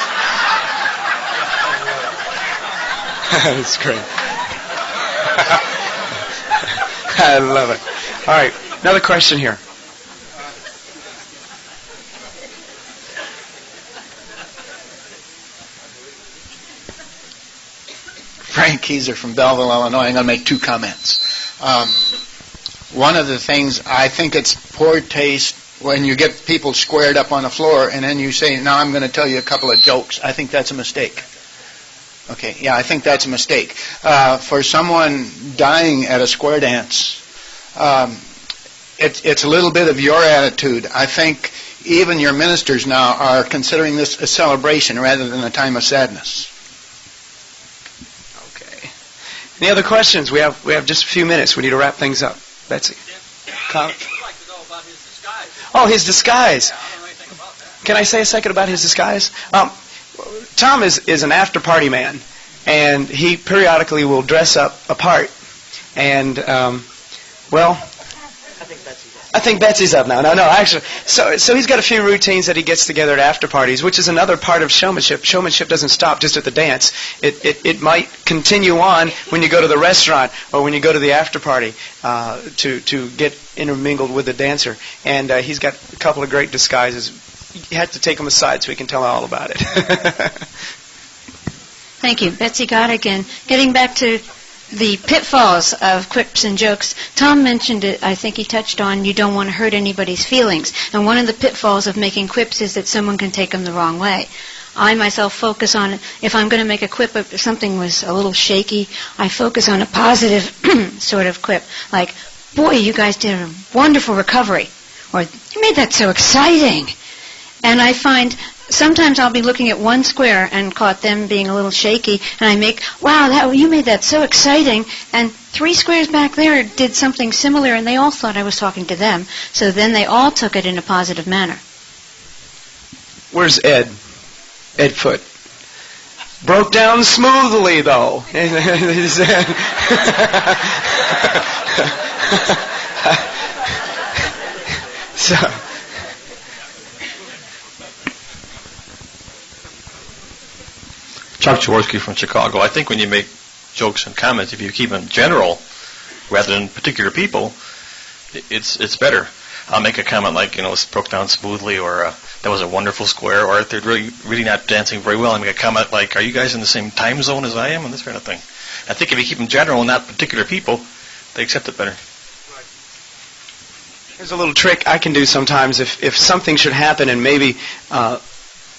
That's great. I love it. All right, another question here. Frank Keyser from Belleville, Illinois. I'm going to make 2 comments. One of the things, I think it's poor taste when you get people squared up on the floor and then you say, "Now I'm going to tell you a couple of jokes." I think that's a mistake. Okay, yeah, I think that's a mistake. For someone dying at a square dance, it's a little bit of your attitude. I think even your ministers now are considering this a celebration rather than a time of sadness. Any other questions? We have just a few minutes. We need to wrap things up. Betsy. I'd like to know about his disguise. Oh, his disguise. Yeah, I don't know anything about that. Can I say a second about his disguise? Tom is an after-party man, and he periodically will dress up a part. And, well, I think Betsy's up now. No, actually. So he's got a few routines that he gets together at after parties, which is another part of showmanship. Showmanship doesn't stop just at the dance. It might continue on when you go to the restaurant or when you go to the after party to get intermingled with the dancer. And he's got a couple of great disguises. You had to take him aside so we can tell all about it. Thank you. Betsy Gottigan. Getting back to the pitfalls of quips and jokes, Tom mentioned it. I think he touched on you don't want to hurt anybody's feelings. And one of the pitfalls of making quips is that someone can take them the wrong way. I myself focus on, if I'm going to make a quip, if something was a little shaky, I focus on a positive sort of quip. Like, "Boy, you guys did a wonderful recovery." Or, "You made that so exciting." And I find sometimes I'll be looking at one square and caught them being a little shaky, and I make, "Wow, you made that so exciting." And 3 squares back there did something similar, and they all thought I was talking to them. So then they all took it in a positive manner. Where's Ed? Ed Foot. Broke down smoothly, though. So... Chuck Jaworski from Chicago. I think when you make jokes and comments, if you keep them general rather than particular people, it's better. I'll make a comment like, it broke down smoothly, or that was a wonderful square, or if they're really not dancing very well, I make a comment like, "Are you guys in the same time zone as I am?" and this kind of thing. I think if you keep them general and not particular people, they accept it better. Here's a little trick I can do sometimes. If something should happen and maybe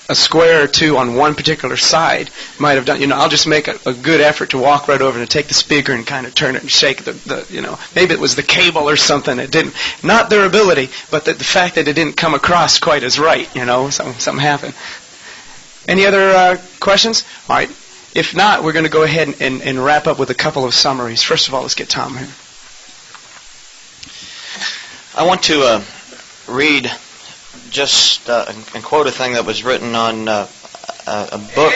a square or two on one particular side might have done, I'll just make a good effort to walk right over and take the speaker and kind of turn it and shake maybe it was the cable or something. It didn't, not their ability, but the fact that it didn't come across quite as right, something happened. Any other questions? All right. If not, we're going to go ahead and wrap up with a couple of summaries. First of all, let's get Tom here. I want to read just and quote a thing that was written on a book.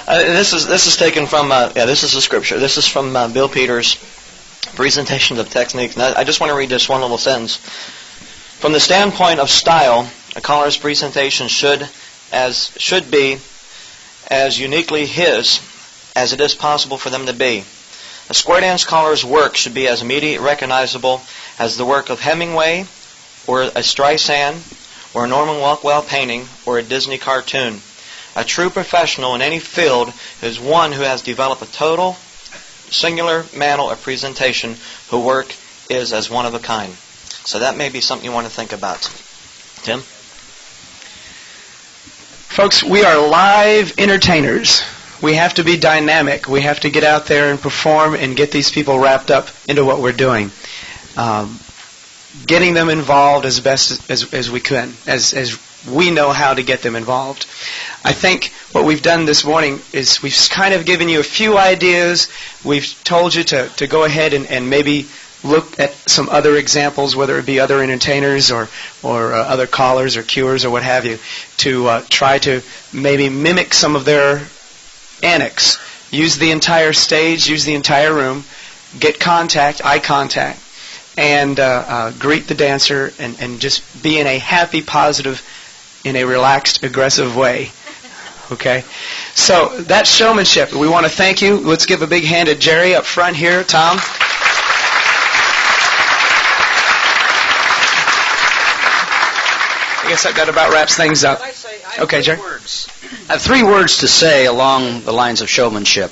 This is taken from this is a scripture. This is from Bill Peters' Presentations of Techniques. And I just want to read this one little sentence. From the standpoint of style, a caller's presentation should be as uniquely his as it is possible for them to be. A square dance caller's work should be as immediately recognizable as the work of Hemingway, or a Streisand, or a Norman Rockwell painting, or a Disney cartoon. A true professional in any field is one who has developed a total, singular manner of presentation, whose work is as one of a kind. So that may be something you want to think about. Tim? Folks, we are live entertainers. We have to be dynamic. We have to get out there and perform and get these people wrapped up into what we're doing. Getting them involved as best as we can, as we know how to get them involved. I think what we've done this morning is we've kind of given you a few ideas. We've told you to go ahead and maybe look at some other examples, whether it be other entertainers or other callers or cuers or what have you, to try to maybe mimic some of their antics. Use the entire stage, use the entire room, get contact, eye contact, and greet the dancer and just be in a happy, positive, in a relaxed, aggressive way. Okay? So that's showmanship. We want to thank you. Let's give a big hand to Jerry up front here. Tom? I guess that about wraps things up. Okay, Jerry? I have 3 words to say along the lines of showmanship.